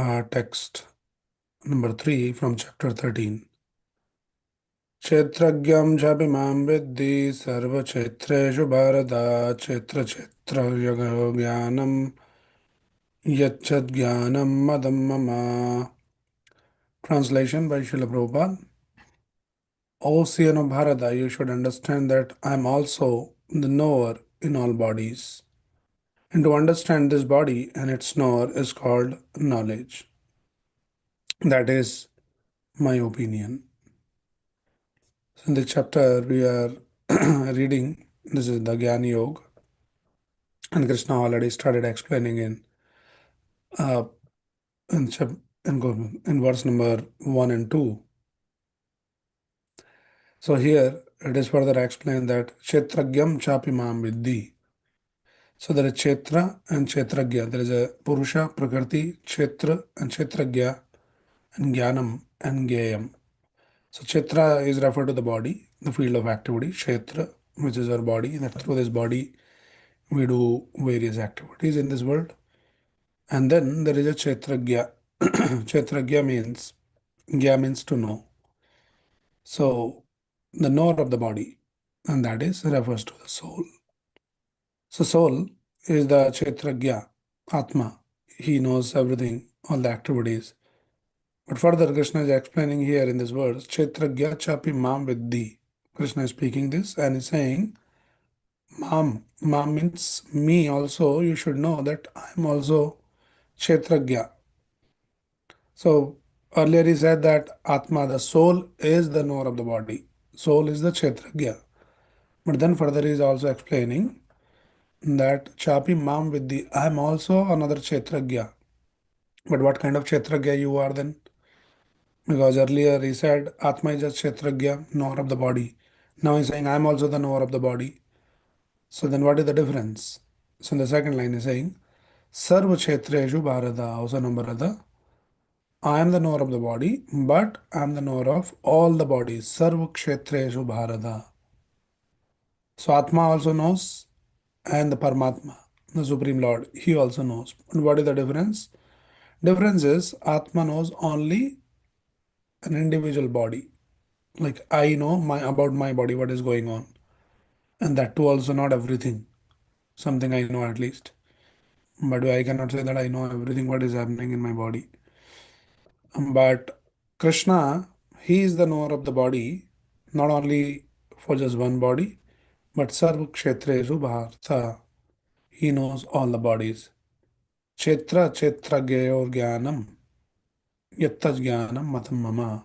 Text number 3 from chapter 13. Kshetragyam jabimam viddhi sarva kshetreshu bharata kshetra jnanam yachat jnanam madam mama. Translation by Srila Prabhupada. O Son of Bharata, you should understand that I am also the knower in all bodies. And to understand this body and its knower is called knowledge. That is my opinion. In this chapter, we are reading, this is the Gyan Yoga, and Krishna already started explaining uh, in, chap- in verse number 1 and 2. So here it is further explained that Kshetragyam Chapimam Viddhi. So there is Kshetra and Kshetragya. There is a Purusha, Prakriti, Kshetra and Kshetragya, and Jnanam and Gyayam. So Kshetra is referred to the body, the field of activity, Kshetra, which is our body, that through this body we do various activities in this world. And then there is a Kshetragya. Kshetragya means, Gya means to know. So the knower of the body, and that is refers to the soul. So soul is the Kshetragya, Atma. He knows everything, all the activities. But further, Krishna is explaining here in this verse, Kshetragya chapi mam viddhi. Krishna is speaking this and is saying, Mam. Mam means me also. You should know that I am also Kshetragya. So earlier he said that Atma, the soul, is the knower of the body. Soul is the Kshetragya. But then further he is also explaining that Chapi Mam Vidhi, I am also another Kshetragya. But what kind of Kshetragya you are then? Because earlier he said Atma is a Kshetragya, knower of the body. Now he's saying I am also the knower of the body. So then what is the difference? So in the second line is saying Sarva Kshetreshu Bharata, also number other. I am the knower of the body, but I am the knower of all the bodies. Sarva Kshetreshu Bharata. So Atma also knows, and the Paramatma, the Supreme Lord, he also knows. But what is the difference? Difference is Atma knows only an individual body. Like I know my about my body, what is going on. And that too also not everything. Something I know at least. But I cannot say that I know everything what is happening in my body. But Krishna, he is the knower of the body, not only for just one body, but Sarva Kshetreshu Bharta. He knows all the bodies. Kshetra Kshetra Gyayor Jnanam Yattaj Jnanam Matam Mama.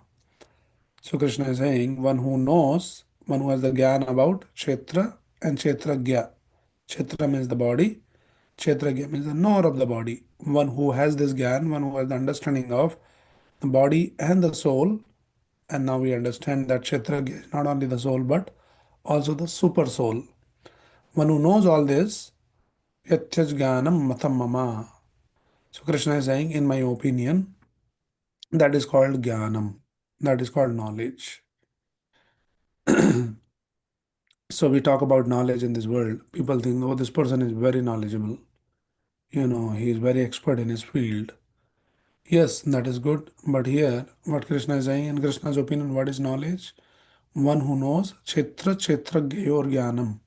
So Krishna is saying, one who knows, one who has the Gyan about Kshetra and Kshetragya. Kshetra means the body, Kshetragya means the knower of the body. One who has this Gyan, one who has the understanding of the body and the soul. And now we understand that Kshetragya is not only the soul but also the super soul. One who knows all this, Yatyaj Jnanam Matam Mama. So Krishna is saying, in my opinion, that is called Jnanam. That is called knowledge. So we talk about knowledge in this world. People think, oh, this person is very knowledgeable. He is very expert in his field. Yes, that is good. But here, what Krishna is saying, in Krishna's opinion, what is knowledge? One who knows Kshetra Kshetra Gyayor Jnanam.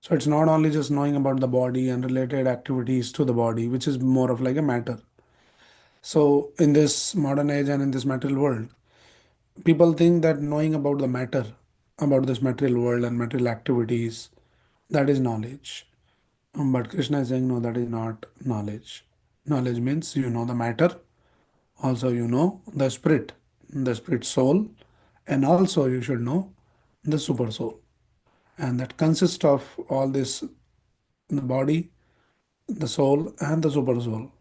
So it's not only just knowing about the body and related activities to the body, which is more of like a matter. So in this modern age and in this material world, people think that knowing about the matter, about this material world and material activities, that is knowledge. But Krishna is saying, no, that is not knowledge. Knowledge means you know the matter, also you know the spirit soul, and also you should know the super soul. And that consists of all this the body, the soul, and the super soul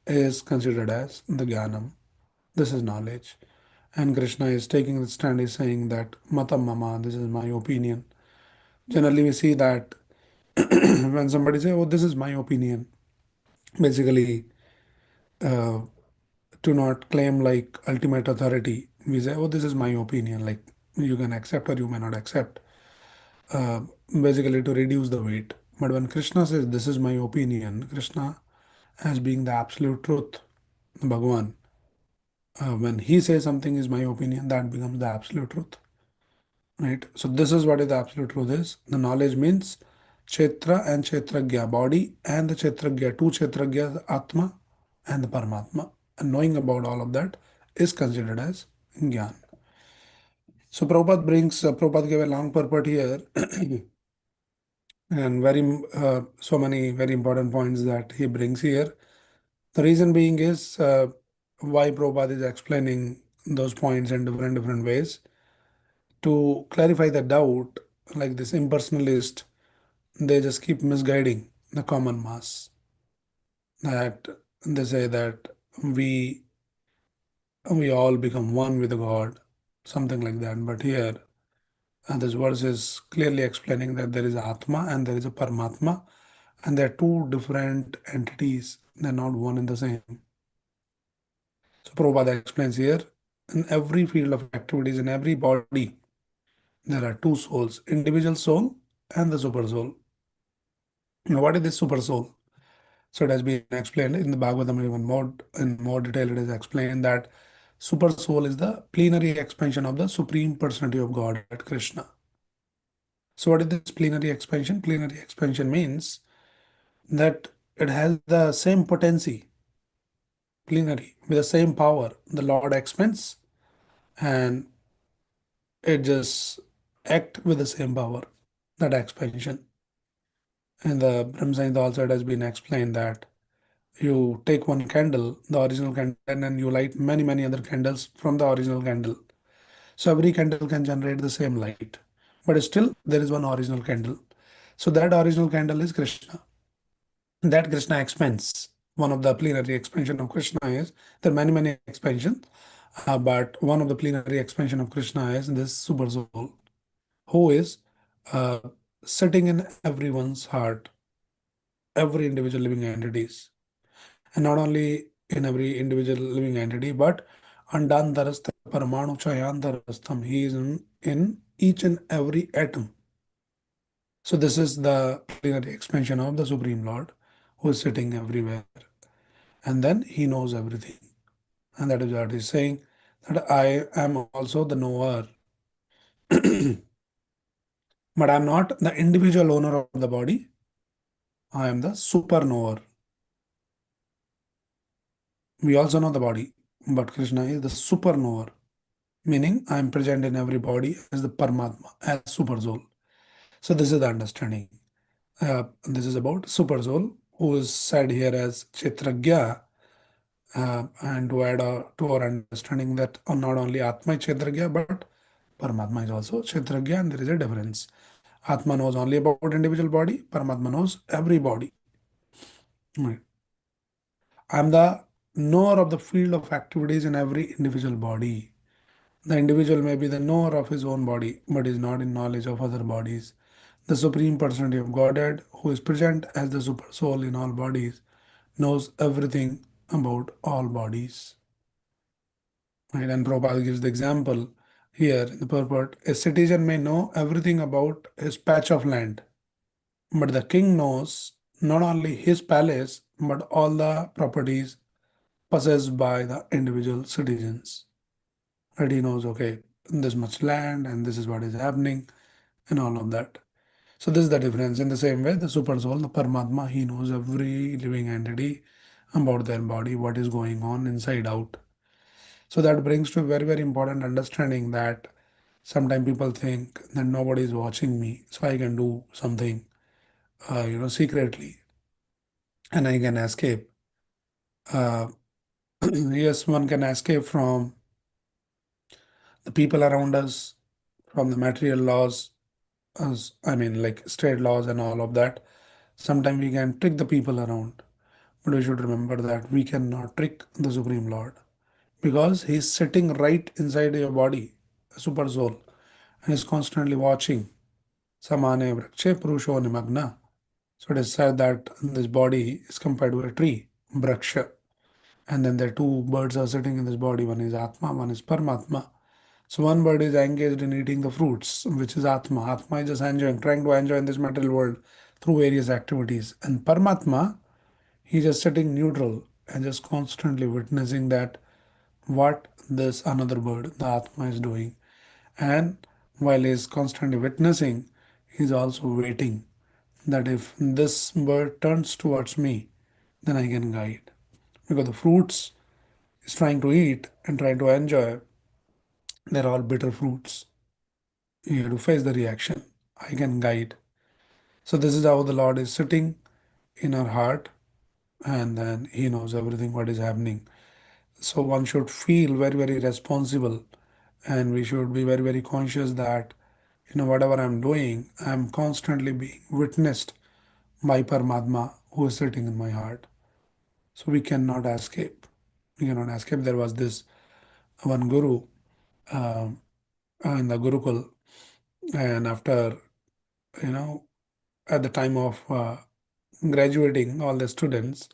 is considered as the Jnanam. This is knowledge. And Krishna is taking the stand, is saying that Matam Mama, this is my opinion. Generally, we see that when somebody say, "Oh, this is my opinion," basically, uh, to not claim like ultimate authority, we say, "Oh, this is my opinion." Like you can accept or you may not accept. Uh, Basically, to reduce the weight. But when Krishna says, "This is my opinion," Krishna as being the absolute truth, Bhagavan, when he says something is my opinion, that becomes the absolute truth. Right? So this is what is the absolute truth is. The knowledge means Kshetra and Kshetragya, body and the Kshetragya, two Kshetragya, the Atma and the Paramatma. And knowing about all of that is considered as Gyan. So Prabhupada gave a long purport here and so many very important points that he brings here. The reason being is why Prabhupada is explaining those points in different ways to clarify the doubt, like this impersonalist, they just keep misguiding the common mass. That they say that we we all become one with God, something like that. But here, this verse is clearly explaining that there is Atma and there is a Paramatma, and they are two different entities. They're not one and the same. So Prabhupada explains here, in every field of activities, in every body, there are two souls, individual soul and the super soul. Now, what is this super soul? So it has been explained in the Bhagavatam even more in more detail. It is explained that super soul is the plenary expansion of the supreme personality of God at Krishna. So what is this plenary expansion? Plenary expansion means that it has the same potency, plenary, with the same power. The Lord expands and it just act with the same power, that expansion. In the Brahma Science also it has been explained that you take one candle, the original candle, and then you light many other candles from the original candle. So every candle can generate the same light, but still there is one original candle. So that original candle is Krishna. That Krishna expands. One of the plenary expansion of Krishna is there are many expansions, but one of the plenary expansion of Krishna is this super soul, who is uh, sitting in everyone's heart, every individual living entities, and not only in every individual living entity, but Andantarastha Paramanu Chayantarastham. He is in each and every atom. So this is the plenary expansion of the Supreme Lord who is sitting everywhere. And then he knows everything. And that is what he's saying that I am also the knower. But I'm not the individual owner of the body. I am the super knower. We also know the body, but Krishna is the super knower, meaning I am present in every body as the Paramatma, as super soul. So this is the understanding. This is about super soul, who is said here as Chetragya, and to add to our understanding that not only Atma is Chetragya, but Paramatma is also Chetragya, and there is a difference. Atma knows only about individual body, Paramatma knows every body. Right. I'm the knower of the field of activities in every individual body. The individual may be the knower of his own body, but is not in knowledge of other bodies. The Supreme Personality of Godhead, who is present as the Super Soul in all bodies, knows everything about all bodies. Right? And Prabhupada gives the example here in the purport. A citizen may know everything about his patch of land, but the king knows not only his palace, but all the properties possessed by the individual citizens. Right? He knows, okay, this much land and this is what is happening and all of that. So this is the difference. In the same way, the super soul, the Paramatma, he knows every living entity about their body, what is going on inside out. So that brings to a very important understanding that sometimes people think that nobody is watching me, so I can do something, secretly, and I can escape. Uh, yes, one can escape from the people around us, from the material laws, I mean, like state laws and all of that. Sometimes we can trick the people around, but we should remember that we cannot trick the Supreme Lord because He's sitting right inside your body, a super soul, and is constantly watching. Samane vrakshe purusho nimagna. So it is said that this body is compared to a tree, vraksha, and then the two birds are sitting in this body. One is Atma, one is Paramatma. So one bird is engaged in eating the fruits, which is Atma. Atma is just enjoying, trying to enjoy in this material world through various activities. And Paramatma, he's just sitting neutral and just constantly witnessing that what this another bird, the Atma, is doing. And while he's constantly witnessing, he's also waiting that if this bird turns towards me, then I can guide. Because the fruits is trying to eat and trying to enjoy, they're all bitter fruits. You have to face the reaction. I can guide. So this is how the Lord is sitting in our heart, and then He knows everything what is happening. So one should feel very, very responsible, and we should be very, very conscious that whatever I'm doing, I'm constantly being witnessed by Paramatma who is sitting in my heart. So we cannot escape. We cannot escape. There was this one guru um, in the Gurukul, and after you know at the time of graduating all the students,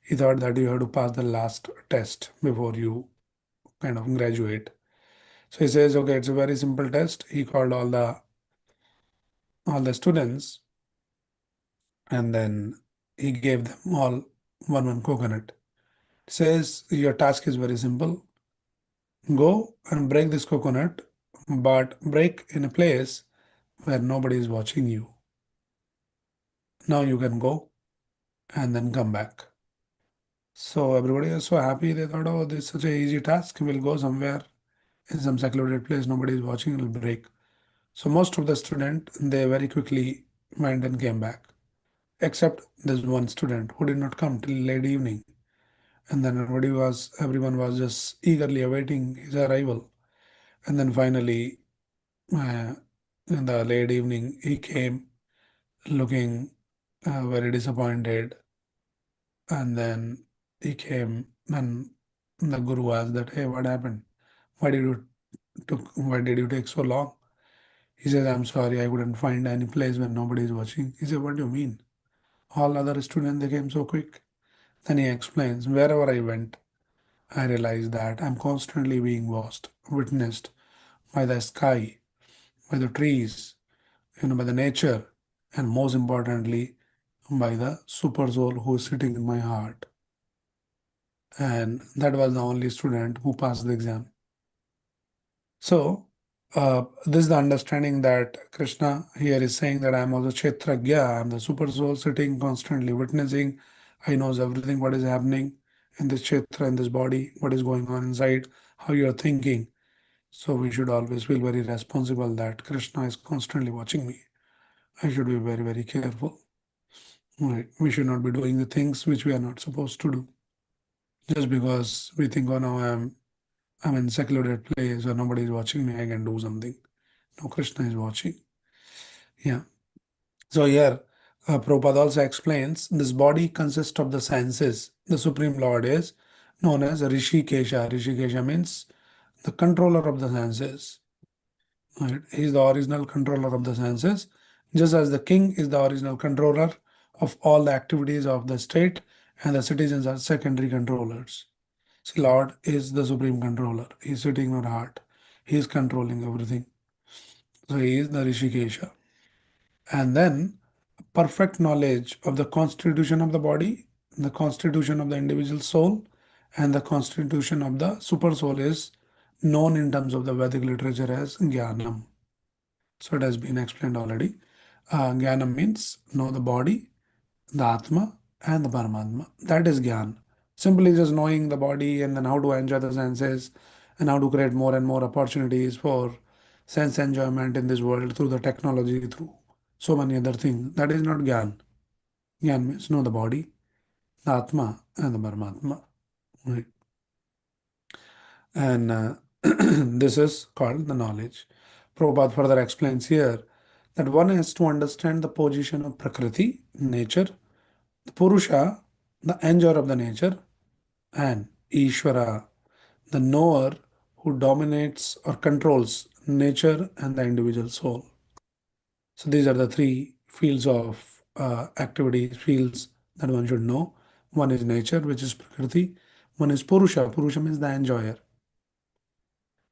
he thought that you have to pass the last test before you kind of graduate. So he says, okay, it's a very simple test. He called all the students, and then he gave them all one coconut. Says your task is very simple. Go and break this coconut, but break in a place where nobody is watching you. Now you can go and then come back. So everybody was so happy. They thought, oh, this is such a easy task. We'll go somewhere in some secluded place. Nobody is watching. It'll break. So most of the student, they very quickly went and came back, except this one student who did not come till late evening. And then everyone was just eagerly awaiting his arrival. And then finally, uh, in the late evening, he came looking very disappointed. And then he came and the guru asked that, hey, what happened? Why did you take so long? He says, I'm sorry, I couldn't find any place where nobody is watching. He said, what do you mean? All other students, they came so quick. Then he explains, wherever I went, I realized that I'm constantly being watched, witnessed by the sky, by the trees, by the nature, and most importantly, by the super soul who is sitting in my heart. And that was the only student who passed the exam. So, this is the understanding that Krishna here is saying that I am also Kshetragya, I am the super soul sitting constantly witnessing. I knows everything what is happening in this Kshetra, in this body, what is going on inside, how you are thinking. So we should always feel very responsible that Krishna is constantly watching me. I should be very, very careful. Right? We should not be doing the things which we are not supposed to do. Just because we think, oh no, I'm in secluded place or nobody is watching me, I can do something. No, Krishna is watching. Yeah. So here, Prabhupada also explains this body consists of the senses. The Supreme Lord is known as Rishikesha. Rishikesha means the controller of the senses. Right? He is the original controller of the senses, just as the king is the original controller of all the activities of the state, and the citizens are secondary controllers. See, Lord is the supreme controller. He is sitting in our heart. He is controlling everything. So he is the Rishikesha. And then perfect knowledge of the constitution of the body, the constitution of the individual soul, and the constitution of the super soul is known in terms of the Vedic literature as Jnanam. So it has been explained already. Jnanam means know the body, the Atma, and the Paramatma. That is Gyan. Simply just knowing the body and then how to enjoy the senses and how to create more and more opportunities for sense enjoyment in this world through the technology, through so many other things. That is not Gyan. Gyan means know the body, the Atma, and the Paramatma. Right? And this is called the knowledge. Prabhupada further explains here that one has to understand the position of Prakriti, nature, the Purusha, the enjoyer of the nature, and Ishvara, the knower who dominates or controls nature and the individual soul. So these are the three fields of activities, fields that one should know. One is nature, which is Prakriti. One is Purusha. Purusha means the enjoyer.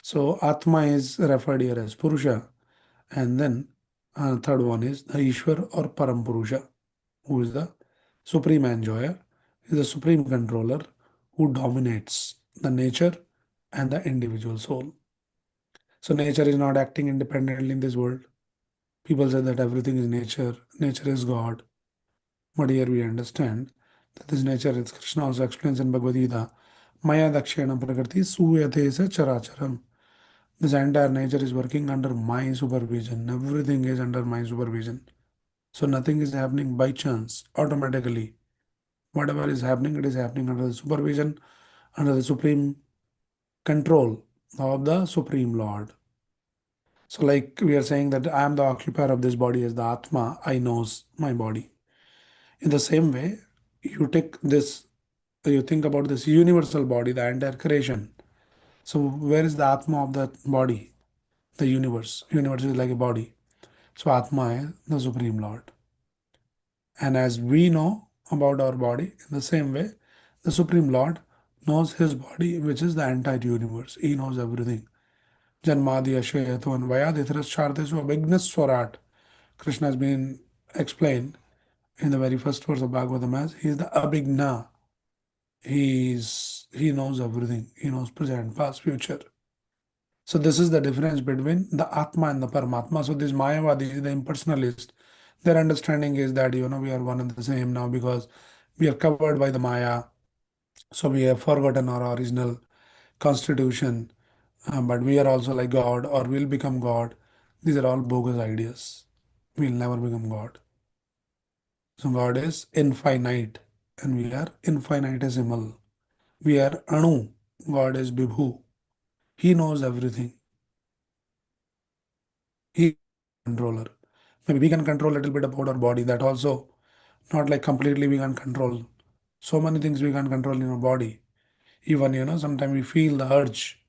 So Atma is referred here as Purusha. And then third one is the Ishwar or Param Purusha, who is the supreme enjoyer, is the supreme controller, who dominates the nature and the individual soul. So nature is not acting independently in this world. People say that everything is nature, nature is God. But here we understand that this nature, as Krishna also explains in Bhagavad Gita, Maya Dakshina Prakriti Suyate Se Characharam. This entire nature is working under my supervision. Everything is under my supervision. So nothing is happening by chance, automatically. Whatever is happening, it is happening under the supervision, under the supreme control of the Supreme Lord. So, like we are saying that I am the occupier of this body as the Atma, I knows my body. In the same way, you take this, you think about this universal body, the entire creation. So, where is the Atma of that body? The universe. Universe is like a body. So, Atma is the Supreme Lord. And as we know about our body, in the same way, the Supreme Lord knows his body, which is the entire universe. He knows everything. Janmadi Ashayatu and Vayadithras Chardesu Abhignas Swarat. Krishna has been explained in the very first verse of Bhagavatam as he is the Abhigna. He knows everything. He knows present, past, future. So this is the difference between the Atma and the Paramatma. So this Mayavadi, the impersonalist, their understanding is that we are one and the same now because we are covered by the Maya. So we have forgotten our original constitution, but we are also like God or will become God. These are all bogus ideas. We'll never become God. So God is infinite and we are infinitesimal. We are Anu. God is Vibhu. He knows everything. He is controller. Maybe we can control a little bit about our body. That also not like completely we can control. So many things we can control in our body. Even sometimes we feel the urge,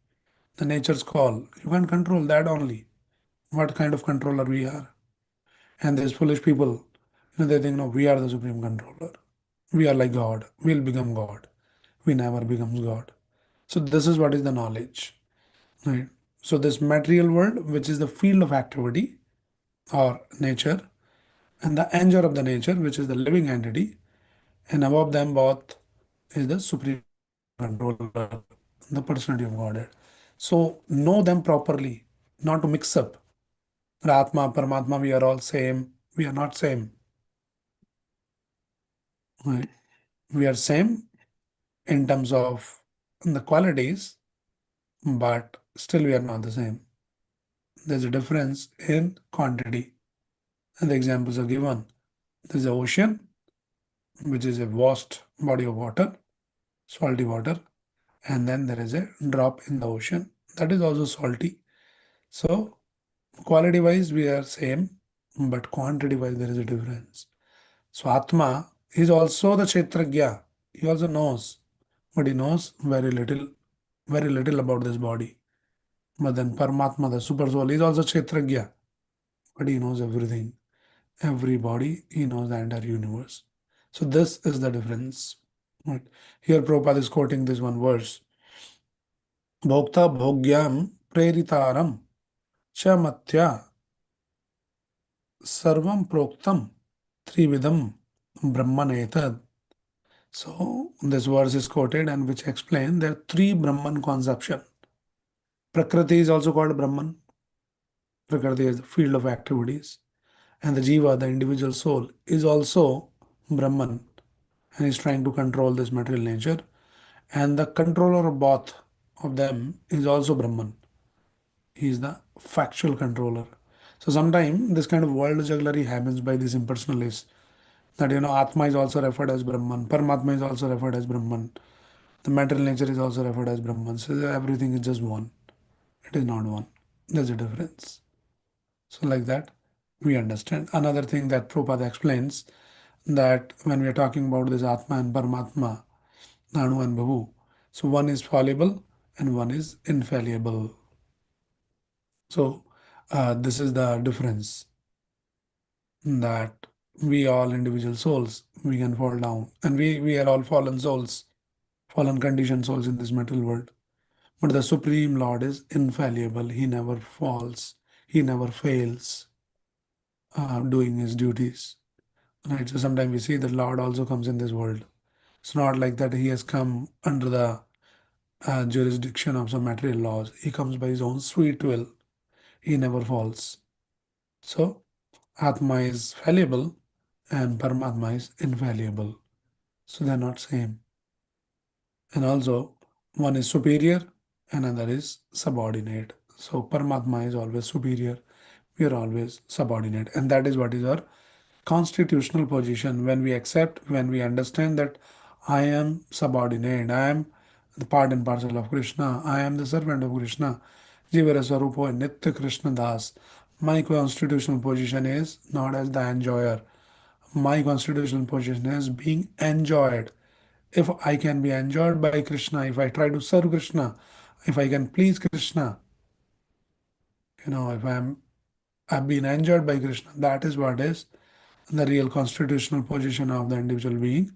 the nature's call. You can control that only. What kind of controller we are? And these foolish people, they think no, we are the supreme controller. We are like God. We'll become God. We never becomes God. So this is what is the knowledge. Right. So this material world, which is the field of activity or nature, and the anger of the nature, which is the living entity, and above them both is the supreme controller, the personality of Godhead. So know them properly, not to mix up. Atma, Paramatma, we are all same. We are not same. Right? We are same in terms of the qualities, but still we are not the same. There's a difference in quantity. And the examples are given. There's the ocean, which is a vast body of water, salty water, and then there is a drop in the ocean that is also salty. So quality wise we are same, but quantity wise there is a difference. So Atma is also the Kshetragya. He also knows, but he knows very little about this body. But then Paramatma, the super soul, is also Kshetragya, but he knows everything. Every body, he knows the entire universe. So this is the difference. Right. Here Prabhupada is quoting this one verse. Bhokta bhogyam preritaram cha matya sarvam proktam trividam brahmanetad. So this verse is quoted and which explain there are three Brahman conception. Prakriti is also called Brahman. Prakriti is the field of activities. And the Jiva, the individual soul, is also Brahman and is trying to control this material nature. And the controller of both of them is also Brahman. He is the factual controller. So sometimes this kind of world jugglery happens by these impersonalists. That Atma is also referred as Brahman, Paramatma is also referred as Brahman, the material nature is also referred as Brahman. So everything is just one. It is not one. There's a difference. So like that, we understand. Another thing that Prabhupada explains that when we are talking about this Atma and Paramatma, Anu and Bhavu, so one is fallible and one is infallible. So this is the difference that we all individual souls, we can fall down. And we are all fallen souls, fallen conditioned souls in this material world. But the Supreme Lord is infallible. He never falls. He never fails doing his duties. Right. So sometimes we see the Lord also comes in this world. It's not like that he has come under the jurisdiction of some material laws. He comes by his own sweet will. He never falls. So, Atma is fallible and Paramatma is infallible. So, they're not same. And also, one is superior and another is subordinate. So, Paramatma is always superior. We are always subordinate. And that is what is our constitutional position when we accept, when we understand that I am subordinate, I am the part and parcel of Krishna, I am the servant of Krishna, Jivara Swarupo Nitya Krishna Das. My constitutional position is not as the enjoyer. My constitutional position is being enjoyed. If I can be enjoyed by Krishna, if I try to serve Krishna, if I can please Krishna, if I've been enjoyed by Krishna, that is what is the real constitutional position of the individual being,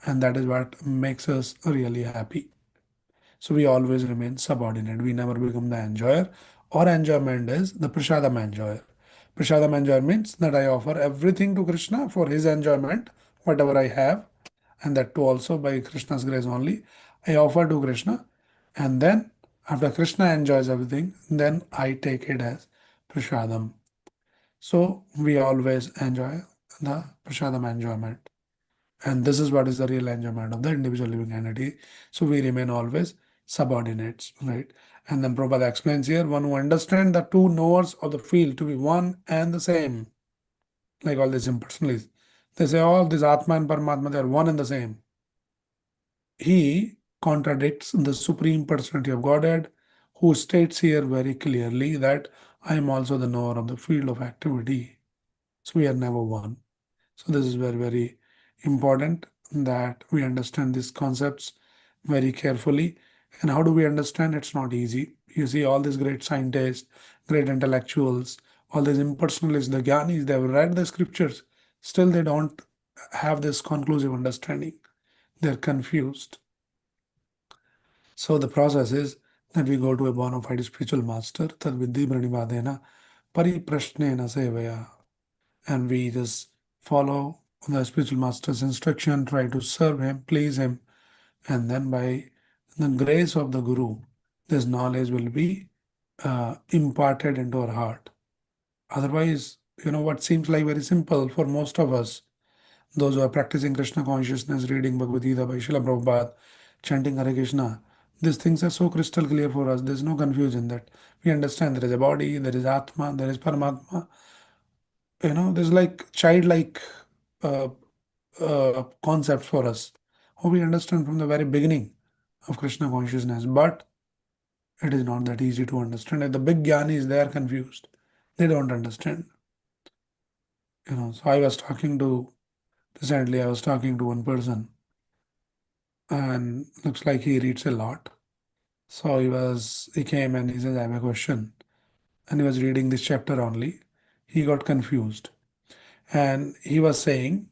and that is what makes us really happy. So we always remain subordinate. We never become the enjoyer. Or enjoyment is the prasadam enjoyer. Prasadam enjoyer means that I offer everything to Krishna for his enjoyment, whatever I have, and that too also by Krishna's grace only. I offer to Krishna, and then after Krishna enjoys everything, then I take it as prasadam. So we always enjoy the prasadam enjoyment. And this is what is the real enjoyment of the individual living entity. So we remain always subordinates, right? And then Prabhupada explains here, one who understands the two knowers of the field to be one and the same, like all these impersonalists. They say all this Atma and Paramatma, they are one and the same. He contradicts the Supreme Personality of Godhead, who states here very clearly that I am also the knower of the field of activity. So we are never one. So this is very, very important that we understand these concepts very carefully. And how do we understand? It's not easy. You see, all these great scientists, great intellectuals, all these impersonalists, the Gyanis, they've read the scriptures. Still, they don't have this conclusive understanding. They're confused. So the process is that we go to a bona fide spiritual master, tad viddhi pranivadena, pariprashnena sevaya, and we just follow the spiritual master's instruction, try to serve him, please him, and then by the grace of the Guru, this knowledge will be imparted into our heart. Otherwise, what seems like very simple for most of us, those who are practicing Krishna consciousness, reading Bhagavad Gita by Srila Prabhupada, chanting Hare Krishna, these things are so crystal clear for us. There's no confusion that we understand there is a body, there is Atma, there is Paramatma. There's like childlike uh, concept for us, how we understand from the very beginning of Krishna consciousness. But it is not that easy to understand. And the big Gyanis, they are confused. They don't understand. So recently I was talking to one person and looks like he reads a lot. So he came and he says, I have a question. And he was reading this chapter only. He got confused. And he was saying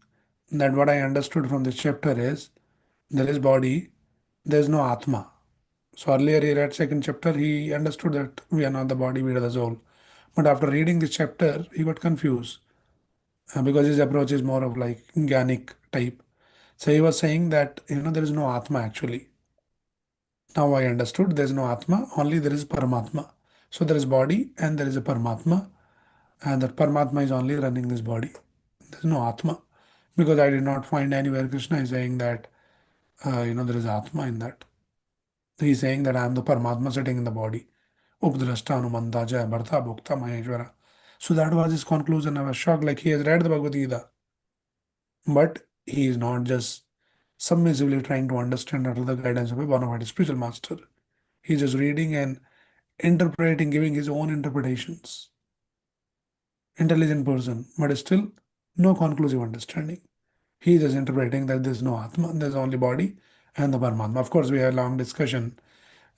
that what I understood from this chapter is there is body, there is no Atma. So earlier he read second chapter, he understood that we are not the body, we are the soul. But after reading this chapter, he got confused because his approach is more of like Jnanic type. So he was saying that there is no Atma actually. Now I understood there is no Atma, only there is Paramatma. So there is body and there is a Paramatma, and that Paramatma is only running this body. There is no Atma because I did not find anywhere Krishna is saying that there is Atma in that. He's saying that I am the Paramatma sitting in the body. Updrashta Anumanta Jaya Bharta Bhokta Maheshwara. So that was his conclusion. I was shocked, like he has read the Bhagavad Gita. But he is not just submissively trying to understand under the guidance of a bona fide spiritual master. He's just reading and interpreting, giving his own interpretations. Intelligent person, but still no conclusive understanding. He is just interpreting that there's no Atma, there's only body and the Paramatma. Of course, we had a long discussion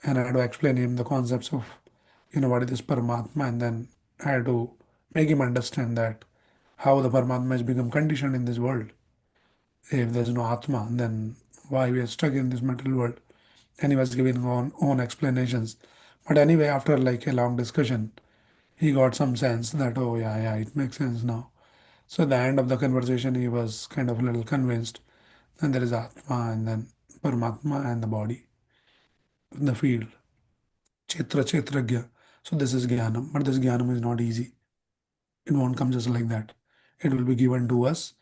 and I had to explain him the concepts of, what is this Paramatma, and then I had to make him understand that how the Paramatma has become conditioned in this world. If there's no Atma, then why we are stuck in this material world? And he was giving own explanations. But anyway, after like a long discussion, he got some sense that, oh yeah, it makes sense now. So at the end of the conversation, he was kind of a little convinced Then there is Atma and then Paramatma and the body, the field. Kshetragya. So this is Jnanam, but this Jnanam is not easy. It won't come just like that. It will be given to us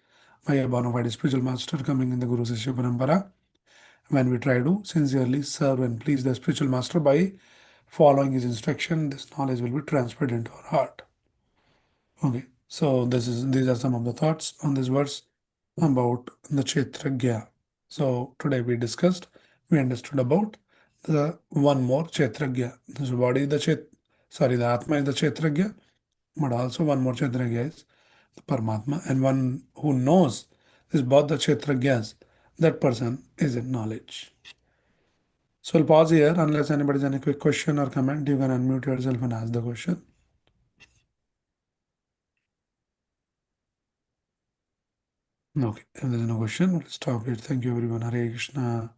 by a bona fide spiritual master coming in the Guru Sishya Parampara when we try to sincerely serve and please the spiritual master by following his instruction. This knowledge will be transferred into our heart. Okay, so these are some of the thoughts on this verse about the Kshetragya. So today we understood about the one more Kshetragya. This body is the the Atma is the Kshetragya, but also one more Kshetragya is the Paramatma, and one who knows this both the Kshetragyas, that person is in knowledge. So I'll pause here unless anybody has any quick question or comment. You can unmute yourself and ask the question. Okay, if there's no question, we'll stop here. Thank you everyone. Hare Krishna.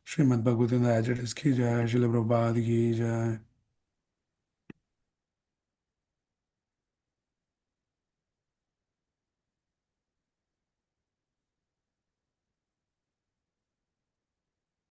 Srimad Bhagavatam as it is ki jai. Srila Prabhupada ki jai.